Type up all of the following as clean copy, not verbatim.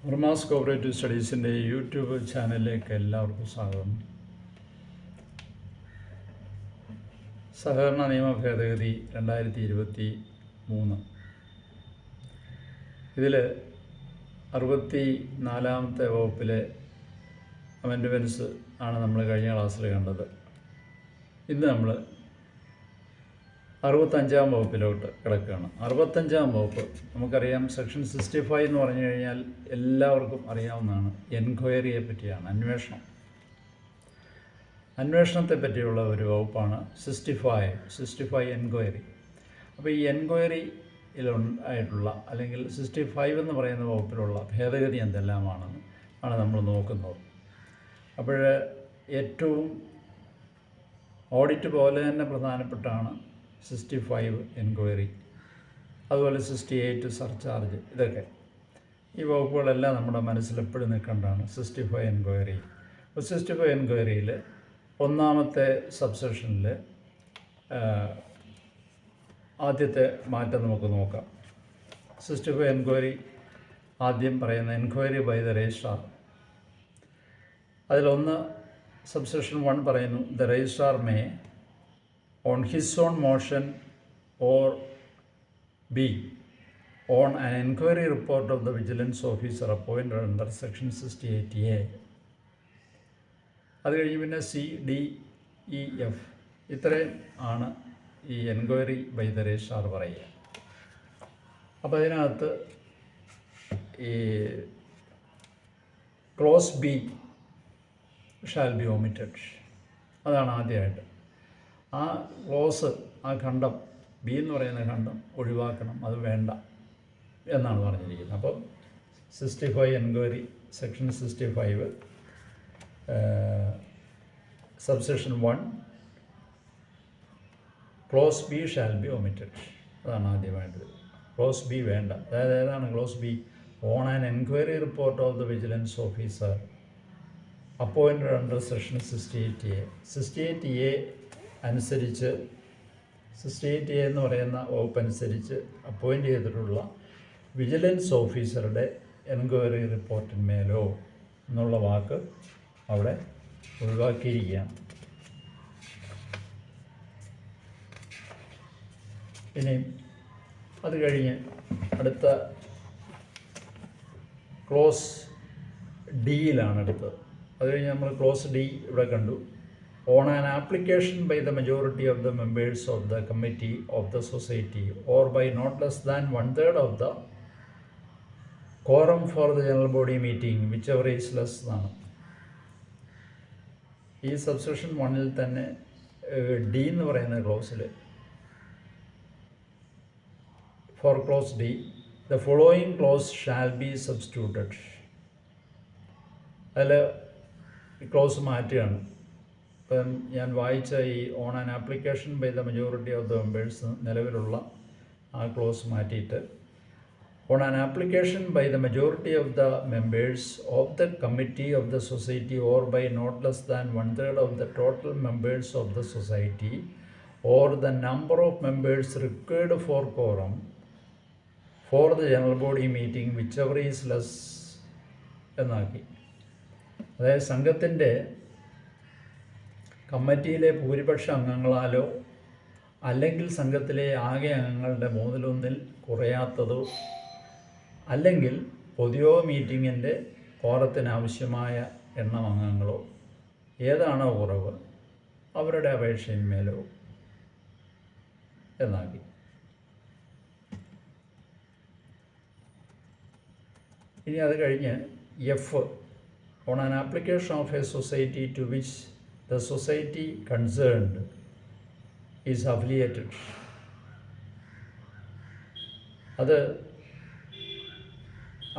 Varmas cooperative സ്റ്റഡീസിൻ്റെ YouTube ചാനലിലേക്ക് എല്ലാവർക്കും സ്വാഗതം. സഹകരണ നിയമ ഭേദഗതി 2023 ഇതിൽ 64-ാമത്തെ വകുപ്പിലെ അമെൻഡ്മെൻറ്റ്സ് ആണ് നമ്മൾ കഴിഞ്ഞ ക്ലാസ്സിൽ കണ്ടത്. ഇന്ന് നമ്മൾ 65-ാം വകുപ്പിലോട്ട് കിടക്കുകയാണ്. 65-ാം വകുപ്പ് നമുക്കറിയാം, സെക്ഷൻ 65 എന്ന് പറഞ്ഞു കഴിഞ്ഞാൽ എല്ലാവർക്കും അറിയാവുന്നതാണ്. എൻക്വയറിയെ പറ്റിയാണ്, അന്വേഷണത്തെ പറ്റിയുള്ള ഒരു വകുപ്പാണ് 65 എൻക്വയറി. അപ്പോൾ ഈ എൻക്വയറിയിലായിട്ടുള്ള അല്ലെങ്കിൽ 65 എന്ന് പറയുന്ന വകുപ്പിലുള്ള ഭേദഗതി എന്തെല്ലാമാണെന്ന് ആണ് നമ്മൾ നോക്കുന്നത്. അപ്പോൾ ഏറ്റവും ഓഡിറ്റ് പോലെ തന്നെ പ്രധാനപ്പെട്ടാണ് 65 എൻക്വയറി, അതുപോലെ 68 സർചാർജ്. ഇതൊക്കെ ഈ വകുപ്പുകളെല്ലാം നമ്മുടെ മനസ്സിൽ എപ്പോഴും നിൽക്കേണ്ടതാണ്. 65 എൻക്വയറി. അപ്പോൾ 65 എൻക്വയറിയിൽ 1-ാമത്തെ സബ്സെക്ഷനിൽ ആദ്യത്തെ മാറ്റം നമുക്ക് നോക്കാം. 65 എൻക്വയറി ആദ്യം പറയുന്ന എൻക്വയറി ബൈ ദ രജിസ്ട്രാർ. അതിലൊന്ന് സബ്സെക്ഷൻ 1 പറയുന്നു, the registrar may on his own motion or B on an inquiry report of the vigilance officer appointed under section 68A. അത് കഴിഞ്ഞ് പിന്നെ CDEF ഇത്രയും ആണ് ഈ എൻക്വയറി ബൈ ദ രജിസ്ട്രാർ പറയുക. അപ്പോൾ അതിനകത്ത് ഈ close B shall be omitted. അതാണ് ആദ്യമായിട്ട്. ആ ക്ലോസ്, ആ ഖണ്ഡം ബി എന്ന് പറയുന്ന ഖണ്ഡം ഒഴിവാക്കണം, അത് വേണ്ട എന്നാണ് പറഞ്ഞിരിക്കുന്നത്. അപ്പം 65 enquiry section 65 subsection 1 close B shall be omitted. അതാണ് ആദ്യമായിട്ട്. ക്ലോസ് ബി വേണ്ട. അതായത് ഏതാണ് close B? On an enquiry report of the vigilance officer appointed under section 68A. 68A അനുസരിച്ച് 68A എന്ന് പറയുന്ന വകുപ്പ് അനുസരിച്ച് അപ്പോയിൻ്റ് ചെയ്തിട്ടുള്ള വിജിലൻസ് ഓഫീസറുടെ എൻക്വയറി റിപ്പോർട്ടിന്മേലോ എന്നുള്ള വാക്ക് അവിടെ ഒഴിവാക്കിയിരിക്കുകയാണ്. ഇനിയും അത് കഴിഞ്ഞ് അടുത്ത ക്ലോസ് ഡിയിലാണ് അടുത്തത്. അത് കഴിഞ്ഞ് നമ്മൾ ക്ലോസ് ഡി ഇവിടെ കണ്ടു. On an application by the majority of the members of the committee of the society or by not less than 1/3 of the quorum for the general body meeting, whichever is less എന്നാണ്. ഈ subsection 1-ൽ തന്നെ D എന്ന് പറയുന്ന ക്ലോസിൽ four clause D the following clause shall be substituted. അതിൽ clause മാറ്റുകയാണ്. ഇപ്പം ഞാൻ വായിച്ച ഈ on an application by the majority of the members നിലവിലുള്ള ആ ക്ലോസ് മാറ്റിയിട്ട് on an application by the majority of the members of the committee of the society or by not less than 1/3 of the total members of the society or the number of members required for quorum four the general body meeting whichever is less എന്നാക്കി. അതായത് സംഘത്തിൻ്റെ കമ്മിറ്റിയിലെ ഭൂരിപക്ഷ അംഗങ്ങളാലോ അല്ലെങ്കിൽ സംഘത്തിലെ ആകെ അംഗങ്ങളുടെ 1/3 കുറയാത്തതോ അല്ലെങ്കിൽ പൊതുയോഗ മീറ്റിങ്ങിൻ്റെ കോറത്തിനാവശ്യമായ എണ്ണം അംഗങ്ങളോ ഏതാണോ കുറവ് അവരുടെ അപേക്ഷയിന്മേലോ എന്നാക്കി. ഇനി അത് കഴിഞ്ഞ് F on an application of a society to which the society concerned is affiliated. അത്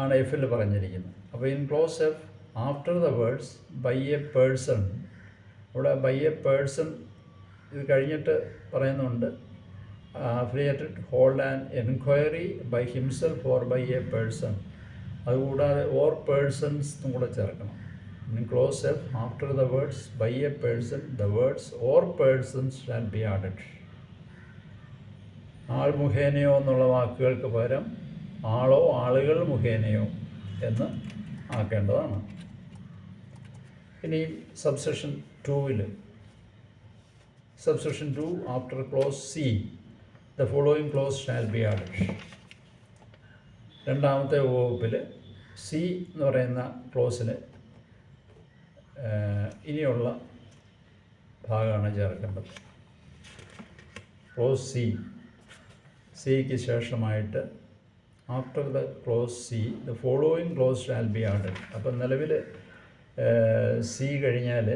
ആണ് എഫിൽ പറഞ്ഞിരിക്കുന്നത്. അപ്പോൾ in clause F after the words by a person, ഇവിടെ ബൈ എ പേഴ്സൺ ഇത് കഴിഞ്ഞിട്ട് പറയുന്നുണ്ട് affiliated hold an enquiry by himself or by a person. അതുകൂടാതെ ഓർ പേഴ്സൺസ് എന്നും കൂടെ ചേർക്കണം. In clause F, after the words by a person, the words or persons shall be added. ആൾ മുഖേനയോ എന്നുള്ള വാക്കുകൾക്ക് പകരം ആളോ ആളുകൾ മുഖേനയോ എന്ന് ആക്കേണ്ടതാണ്. ഇനി സബ്സെഷൻ 2-ൽ subsection 2 after clause C the following clause shall be added. രണ്ടാമത്തെ വകുപ്പിൽ സി എന്ന് പറയുന്ന ക്ലോസിൽ ഇനിയുള്ള ഭാഗമാണ് ചേർക്കേണ്ടത്. ക്ലോസ് സിക്ക് ശേഷമായിട്ട് after the clause C the following clause shall be added. അപ്പം നിലവിൽ സി കഴിഞ്ഞാൽ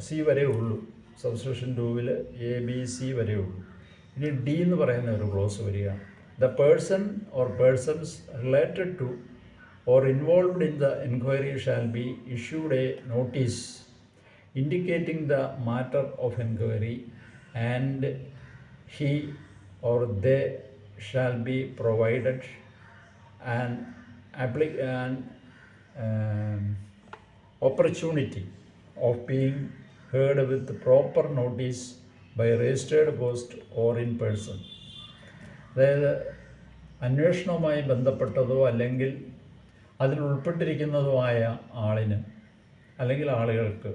സി വരെ ഉള്ളൂ. സബ്സെഷൻ 2-ൽ എ ബി സി വരെ ഉള്ളൂ. ഇനി ഡി എന്ന് പറയുന്ന ഒരു ക്ലോസ് വരികയാണ്. The person or persons related to or involved in the inquiry shall be issued a notice indicating the matter of inquiry, and he or they shall be provided an opportunity of being heard with proper notice by registered post or in person. അതായത് അന്വേഷണവുമായി ബന്ധപ്പെട്ടതോ അല്ലെങ്കിൽ അതിൽ ഉൾപ്പെട്ടിരിക്കുന്നതുമായ ആളിന് അല്ലെങ്കിൽ ആളുകൾക്ക്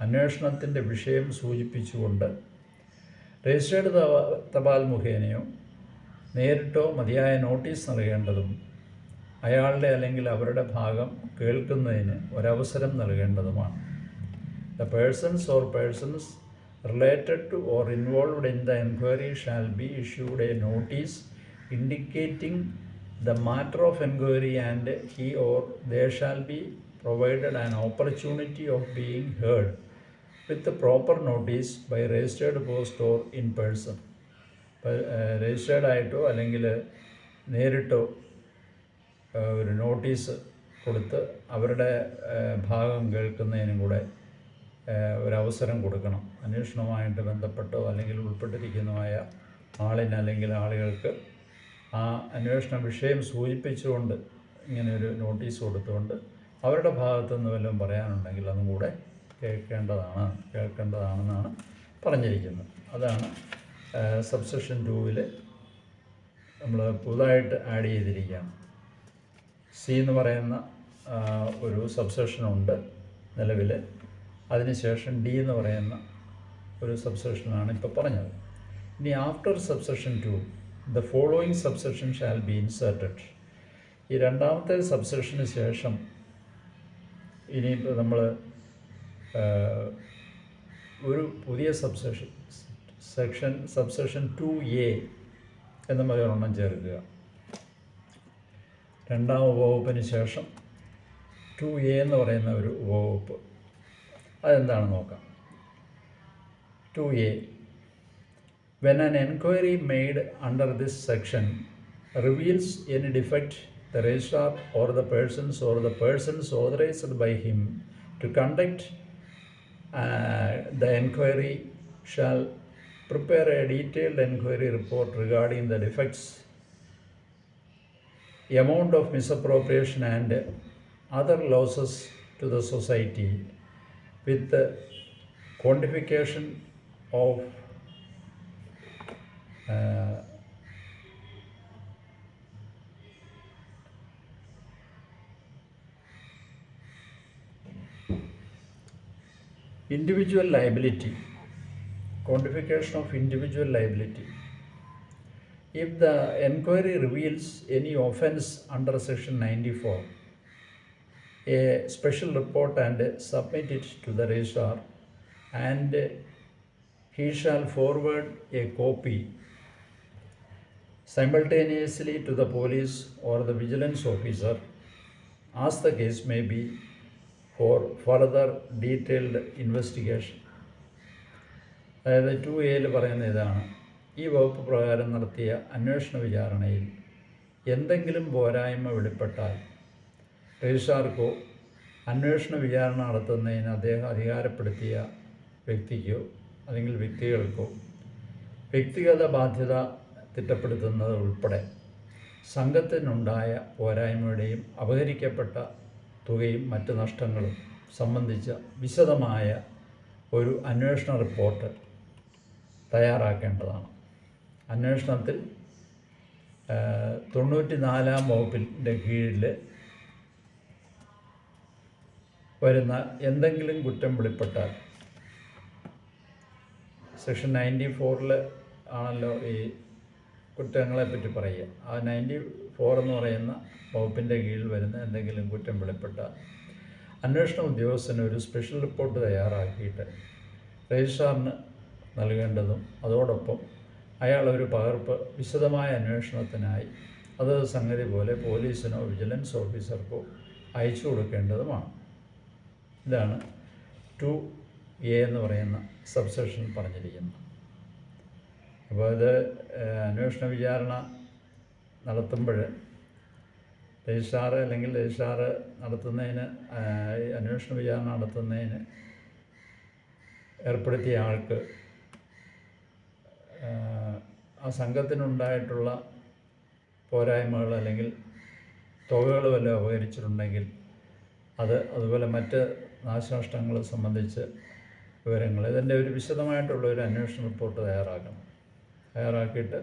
അന്വേഷണത്തിൻ്റെ വിഷയം സൂചിപ്പിച്ചുകൊണ്ട് രജിസ്റ്റേർഡ് തപാൽ മുഖേനയോ നേരിട്ടോ മതിയായ നോട്ടീസ് നൽകേണ്ടതും അയാളുടെ അല്ലെങ്കിൽ അവരുടെ ഭാഗം കേൾക്കുന്നതിന് ഒരവസരം നൽകേണ്ടതുമാണ്. The persons or persons related to or involved in the enquiry shall be issued a notice indicating the matter of inquiry, and he or they shall be provided an opportunity of being heard with the proper notice by registered post or in person. Registered ആയിട്ടോ അല്ലെങ്കിൽ നേരിട്ടോ ഒരു notice കൊടുത്ത് അവരുടെ ഭാഗം കേൾക്കുന്നതിനും കൂടെ ഒരവസരം കൊടുക്കണം. അന്വേഷണവുമായിട്ട് ബന്ധപ്പെട്ടോ അല്ലെങ്കിൽ ഉൾപ്പെട്ടിരിക്കുന്നതുമായ ആളിന് അല്ലെങ്കിൽ ആളുകൾക്ക് ആ അന്വേഷണ വിഷയം സൂചിപ്പിച്ചുകൊണ്ട് ഇങ്ങനെ ഒരു നോട്ടീസ് കൊടുത്തുകൊണ്ട് അവരുടെ ഭാഗത്തു നിന്ന് വല്ലതും പറയാനുണ്ടെങ്കിൽ അതും കൂടെ കേൾക്കേണ്ടതാണെന്നാണ് പറഞ്ഞിരിക്കുന്നത്. അതാണ് സബ്സെഷൻ 2-ൽ നമ്മൾ പുതുതായിട്ട് ആഡ് ചെയ്തിരിക്കുകയാണ്. സി എന്ന് പറയുന്ന ഒരു സബ്സെഷനുണ്ട് നിലവിൽ. അതിനുശേഷം ഡി എന്ന് പറയുന്ന ഒരു സബ്സെഷനാണ് ഇപ്പോൾ പറഞ്ഞത്. ഇനി after subsection 2 the following subsection shall be inserted. ഈ രണ്ടാമത്തെ സബ്സെഷന് ശേഷം ഇനിയിപ്പോൾ നമ്മൾ ഒരു പുതിയ സബ്സെഷൻ 2A എന്ന മറ്റൊരെണ്ണം ചേർക്കുക. രണ്ടാം ഉപവകുപ്പിന് ശേഷം 2A എന്ന് പറയുന്ന ഒരു ഉപവകുപ്പ്, അതെന്താണെന്ന് നോക്കാം. 2A. When an inquiry made under this section reveals any defect, the registrar or the persons authorized by him to conduct the inquiry shall prepare a detailed inquiry report regarding the defects, amount of misappropriation and other losses to the society, with the quantification of individual liability, quantification of individual liability. If the inquiry reveals any offense under section 94, a special report and submit it to the registrar, and he shall forward a copy simultaneously to the police or the vigilance officer, as the case may be, for further detailed investigation. അതായത് 2A പറയുന്ന ഇതാണ്. ഈ വകുപ്പ് പ്രകാരം നടത്തിയ അന്വേഷണ വിചാരണയിൽ എന്തെങ്കിലും പോരായ്മ വെളിപ്പെട്ടാൽ രജിസ്ട്രാർക്കോ അന്വേഷണ വിചാരണ നടത്തുന്നതിന് അദ്ദേഹം അധികാരപ്പെടുത്തിയ വ്യക്തിക്കോ അല്ലെങ്കിൽ വ്യക്തികൾക്കോ വ്യക്തിഗത ബാധ്യത തിട്ടപ്പെടുത്തുന്നത് ഉൾപ്പെടെ സംഘത്തിനുണ്ടായ പോരായ്മയുടെയും അപഹരിക്കപ്പെട്ട തുകയും മറ്റ് നഷ്ടങ്ങളും സംബന്ധിച്ച വിശദമായ ഒരു അന്വേഷണ റിപ്പോർട്ട് തയ്യാറാക്കേണ്ടതാണ്. അന്വേഷണത്തിൽ 94-ാം വകുപ്പിൻ്റെ കീഴിൽ വരുന്ന എന്തെങ്കിലും കുറ്റം വെളിപ്പെട്ടാൽ, സെക്ഷൻ 94 ആണല്ലോ ഈ കുറ്റങ്ങളെപ്പറ്റി പറയുക. ആ 94 എന്ന് പറയുന്ന വകുപ്പിൻ്റെ കീഴിൽ വരുന്ന എന്തെങ്കിലും കുറ്റം വെളിപ്പെട്ടാൽ അന്വേഷണ ഉദ്യോഗസ്ഥന് ഒരു സ്പെഷ്യൽ റിപ്പോർട്ട് തയ്യാറാക്കിയിട്ട് രജിസ്ട്രാറിന് നൽകേണ്ടതും അതോടൊപ്പം അയാൾ ഒരു പകർപ്പ് വിശദമായ അന്വേഷണത്തിനായി അത് സംഗതി പോലെ പോലീസിനോ വിജിലൻസ് ഓഫീസർക്കോ അയച്ചു കൊടുക്കേണ്ടതുമാണ്. ഇതാണ് 2A എന്ന് പറയുന്ന സബ്സെക്ഷൻ പറഞ്ഞിരിക്കുന്നത്. അപ്പോൾ ഇത് അന്വേഷണ വിചാരണ നടത്തുമ്പോൾ രജിസ്ട്രാർ അല്ലെങ്കിൽ രജിസ്ട്രാർ നടത്തുന്നതിന് അന്വേഷണ വിചാരണ നടത്തുന്നതിന് ഏർപ്പെടുത്തിയ ആൾക്ക് ആ സംഘത്തിനുണ്ടായിട്ടുള്ള പോരായ്മകൾ അല്ലെങ്കിൽ തുകകൾ വല്ലതും അപഹരിച്ചിട്ടുണ്ടെങ്കിൽ അതുപോലെ മറ്റ് നാശനഷ്ടങ്ങൾ സംബന്ധിച്ച് വിവരങ്ങൾ ഇതിൻ്റെ ഒരു വിശദമായിട്ടുള്ള ഒരു അന്വേഷണ റിപ്പോർട്ട് തയ്യാറാക്കിയിട്ട്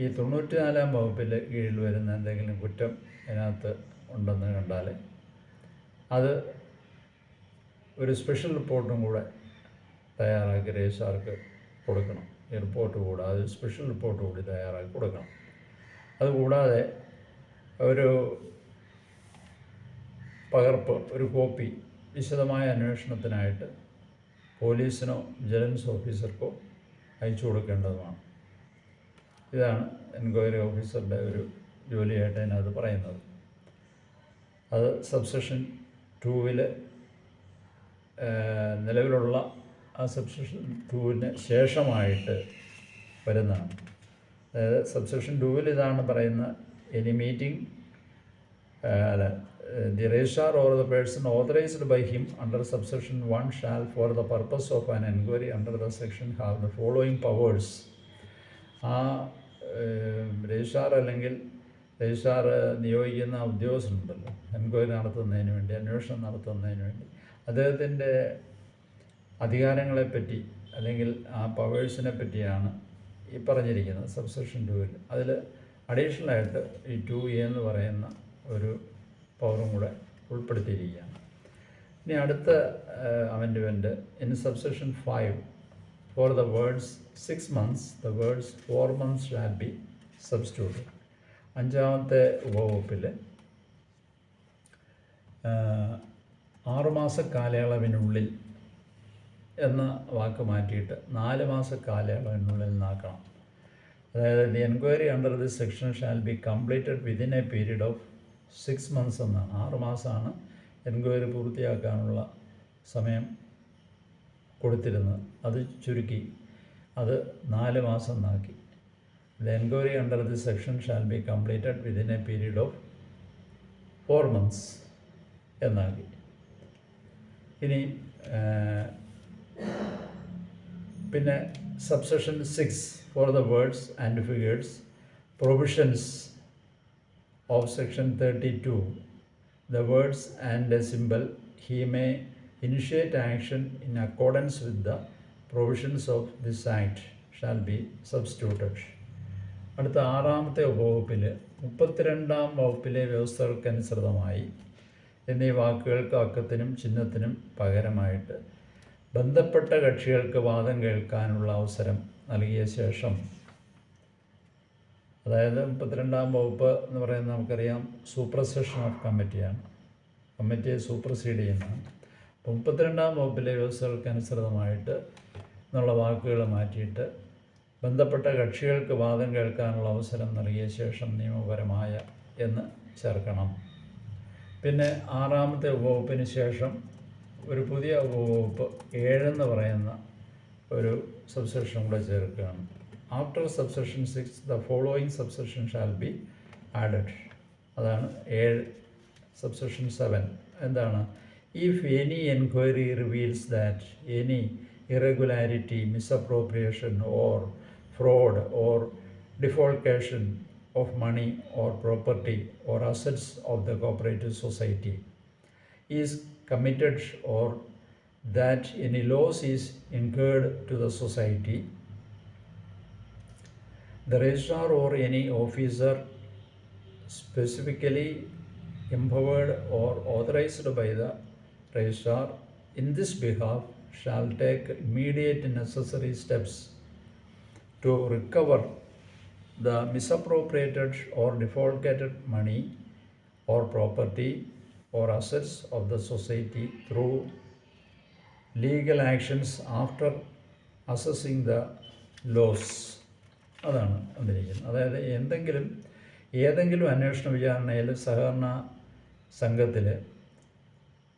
ഈ 94-ാം വകുപ്പിൽ കീഴിൽ വരുന്ന എന്തെങ്കിലും കുറ്റം അതിനകത്ത് ഉണ്ടെന്ന് കണ്ടാൽ അത് ഒരു സ്പെഷ്യൽ റിപ്പോർട്ടും കൂടെ തയ്യാറാക്കി രജിസ്ട്രാർക്ക് കൊടുക്കണം. ഈ റിപ്പോർട്ട് കൂടാതെ സ്പെഷ്യൽ റിപ്പോർട്ട് കൂടി തയ്യാറാക്കി കൊടുക്കണം. അതുകൂടാതെ ഒരു പകർപ്പ്, ഒരു കോപ്പി വിശദമായ അന്വേഷണത്തിനായിട്ട് പോലീസിനോ വിജിലൻസ് ഓഫീസർക്കോ അയച്ചു കൊടുക്കേണ്ടതുമാണ്. ഇതാണ് എൻക്വയറി ഓഫീസറുടെ ഒരു ജോലിയായിട്ട് അതിനകത്ത് പറയുന്നത്. അത് സബ്സെക്ഷൻ 2 നിലവിലുള്ള ആ സബ്സെക്ഷൻ 2 ശേഷമായിട്ട് വരുന്നതാണ്. അതായത് സബ്സെക്ഷൻ 2 ഇതാണ് പറയുന്നത്: any meeting the registrar or the person authorized by him under subsection 1 shall for the purpose of an enquiry under the section have the following powers. ആ രജിസ്ട്രാർ അല്ലെങ്കിൽ രജിസ്ട്രാർ നിയോഗിക്കുന്ന ഉദ്യോഗസ്ഥനുണ്ടല്ലോ എൻക്വയറി നടത്തുന്നതിന് വേണ്ടി, അന്വേഷണം നടത്തുന്നതിന് വേണ്ടി, അദ്ദേഹത്തിൻ്റെ അധികാരങ്ങളെപ്പറ്റി അല്ലെങ്കിൽ ആ പവേഴ്സിനെ പറ്റിയാണ് ഈ പറഞ്ഞിരിക്കുന്നത് സബ്സെക്ഷൻ 2. അതിൽ അഡീഷണലായിട്ട് ഈ 2A എന്ന് പറയുന്ന ഒരു പവറും കൂടെ ഉൾപ്പെടുത്തിയിരിക്കുകയാണ്. ഇനി അടുത്ത amendment in subsection 5 for the words 6 months the words 4 months shall be substituted. 5-ാമത്തെ ഉപവകുപ്പിൽ 6 മാസ കാലയളവിനുള്ളിൽ എന്ന വാക്ക് മാറ്റിയിട്ട് 4 മാസ കാലയളവിനുള്ളിൽ എന്നാക്കണം. അതായത് the enquiry under this section shall be completed within A period of 6 months എന്നാണ്. 6 മാസമാണ് എൻക്വയറി പൂർത്തിയാക്കാനുള്ള സമയം കൊടുത്തിരുന്നത്. അത് ചുരുക്കി അത് 4 മാസം എന്നാക്കി. The enquiry under this section shall be completed within A period of 4 months എന്നാക്കി. ഇനി പിന്നെ subsection 6 for the words and figures provisions of section 32 the words and a symbol he may initiate action in accordance with the provisions of this act shall be substituted. അടുത്ത 6-ാമത്തെ ഉപവകുപ്പിൽ 32-ാം വകുപ്പിലെ വ്യവസ്ഥകൾക്കനുസൃതമായി എന്നീ വാക്കുകൾക്ക് അക്കത്തിനും ചിഹ്നത്തിനും പകരമായിട്ട് ബന്ധപ്പെട്ട കക്ഷികൾക്ക് വാദം കേൾക്കാനുള്ള അവസരം നൽകിയ ശേഷം, അതായത് 32-ാം വകുപ്പ് എന്ന് പറയുന്നത് നമുക്കറിയാം സൂപ്പർസെഷൻ ഓഫ് കമ്മിറ്റിയാണ്. കമ്മിറ്റിയെ സൂപ്പർസീഡ് ചെയ്യുന്നതാണ്. അപ്പോൾ 32-ാം വകുപ്പിലെ വ്യവസ്ഥകൾക്കനുസൃതമായിട്ട് എന്നുള്ള വാക്കുകൾ മാറ്റിയിട്ട് ബന്ധപ്പെട്ട കക്ഷികൾക്ക് വാദം കേൾക്കാനുള്ള അവസരം നൽകിയ ശേഷം നിയമപരമായ എന്ന് ചേർക്കണം. പിന്നെ 6-ാമത്തെ ഉപവകുപ്പിന് ശേഷം ഒരു പുതിയ ഉപവകുപ്പ് 7 എന്ന് പറയുന്ന ഒരു സബ്സെക്ഷൻ കൂടെ ചേർക്കുകയാണ്. After subsection 6 the following subsection shall be added. അതാണ് 7. സബ്സെക്ഷൻ 7 എന്താണ്? If any enquiry reveals that any irregularity, misappropriation or fraud or defalcation of money or property or assets of the cooperative society is committed or that any loss is incurred to the society, the registrar or any officer specifically empowered or authorized by the registrar in this behalf shall take immediate necessary steps to recover the misappropriated or defalcated money or property or assets of the society through legal actions after assessing the loss. അതാണ് വന്നിരിക്കുന്നത്. അതായത് ഏതെങ്കിലും അന്വേഷണ വിചാരണയിൽ സഹകരണ സംഘത്തിൽ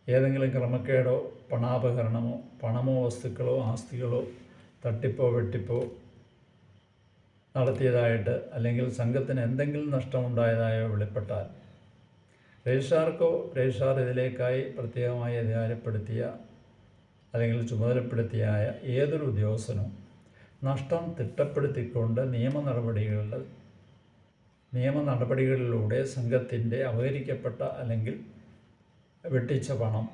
ഏതെങ്കിലും ക്രമക്കേടോ പണാപഹരണമോ പണമോ വസ്തുക്കളോ ആസ്തികളോ തട്ടിപ്പോ വെട്ടിപ്പോ നടത്തിയതായിട്ട് അല്ലെങ്കിൽ സംഘത്തിന് എന്തെങ്കിലും നഷ്ടമുണ്ടായതായോ വെളിപ്പെട്ടാൽ രജിസ്ട്രാർ ഇതിലേക്കായി പ്രത്യേകമായി അധികാരപ്പെടുത്തിയ അല്ലെങ്കിൽ ചുമതലപ്പെടുത്തിയായ ഏതൊരു ഉദ്യോഗസ്ഥനും നഷ്ടം തിട്ടപ്പെടുത്തിക്കൊണ്ട് നിയമ നടപടികളിലൂടെ സംഘത്തിൻ്റെ അപഹരിക്കപ്പെട്ട അല്ലെങ്കിൽ വെട്ടിച്ച പണം,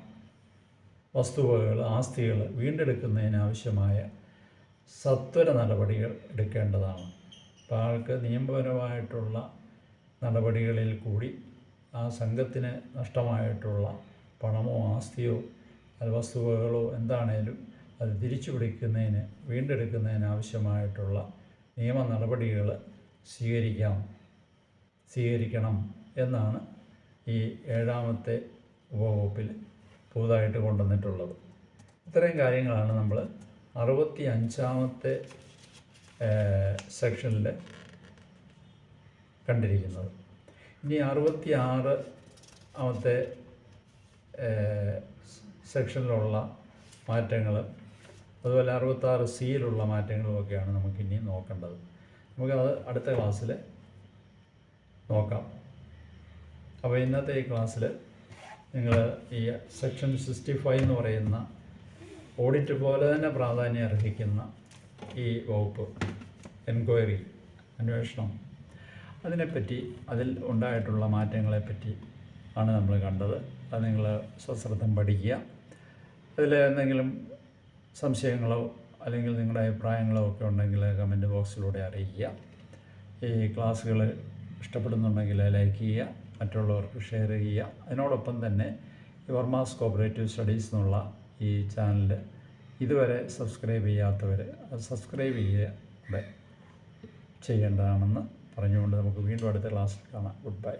വസ്തുവകകൾ, ആസ്തികൾ വീണ്ടെടുക്കുന്നതിനാവശ്യമായ സത്വര നടപടികൾ എടുക്കേണ്ടതാണ്. അപ്പോൾ ആൾക്ക് നിയമപരമായിട്ടുള്ള നടപടികളിൽ കൂടി ആ സംഘത്തിന് നഷ്ടമായിട്ടുള്ള പണമോ ആസ്തിയോ അത് വസ്തുവകകളോ എന്താണേലും അത് തിരിച്ചു പിടിക്കുന്നതിന് വീണ്ടെടുക്കുന്നതിനാവശ്യമായിട്ടുള്ള നിയമ നടപടികൾ സ്വീകരിക്കണം എന്നാണ് ഈ 7ാമത്തെ ഉപവകുപ്പിൽ പുതുതായിട്ട് കൊണ്ടുവന്നിട്ടുള്ളത്. ഇത്രയും കാര്യങ്ങളാണ് നമ്മൾ 65ാമത്തെ സെക്ഷനിൽ കണ്ടിരിക്കുന്നത്. ഇനി 66ാമത്തെ സെക്ഷനിലുള്ള മാറ്റങ്ങൾ അതുപോലെ 66C മാറ്റങ്ങളുമൊക്കെയാണ് നമുക്കിനി നോക്കേണ്ടത്. നമുക്കത് അടുത്ത ക്ലാസ്സിൽ നോക്കാം. അപ്പോൾ ഇന്നത്തെ ഈ ക്ലാസ്സിൽ നിങ്ങൾ ഈ സെക്ഷൻ 65 എന്ന് പറയുന്ന ഓഡിറ്റ് പോലെ തന്നെ പ്രാധാന്യം അർഹിക്കുന്ന ഈ വകുപ്പ്, എൻക്വയറി, അന്വേഷണം, അതിനെപ്പറ്റി അതിൽ ഉണ്ടായിട്ടുള്ള മാറ്റങ്ങളെപ്പറ്റി ആണ് നമ്മൾ കണ്ടത്. അത് നിങ്ങൾ സശ്രദ്ധം പഠിക്കുക. അതിൽ എന്തെങ്കിലും സംശയങ്ങളോ അല്ലെങ്കിൽ നിങ്ങളുടെ അഭിപ്രായങ്ങളോ ഒക്കെ ഉണ്ടെങ്കിൽ കമൻറ്റ് ബോക്സിലൂടെ അറിയിക്കുക. ഈ ക്ലാസ്സുകൾ ഇഷ്ടപ്പെടുന്നുണ്ടെങ്കിൽ ലൈക്ക് ചെയ്യുക, മറ്റുള്ളവർക്ക് ഷെയർ ചെയ്യുക. അതിനോടൊപ്പം തന്നെ ഈ വർമാസ് കോപ്പറേറ്റീവ് സ്റ്റഡീസ് എന്നുള്ള ഈ ചാനൽ ഇതുവരെ സബ്സ്ക്രൈബ് ചെയ്യാത്തവർ അത് സബ്സ്ക്രൈബ് ചെയ്യേണ്ടതാണെന്ന് പറഞ്ഞുകൊണ്ട് നമുക്ക് വീണ്ടും അടുത്ത ക്ലാസ്സിൽ കാണാം. Good bye.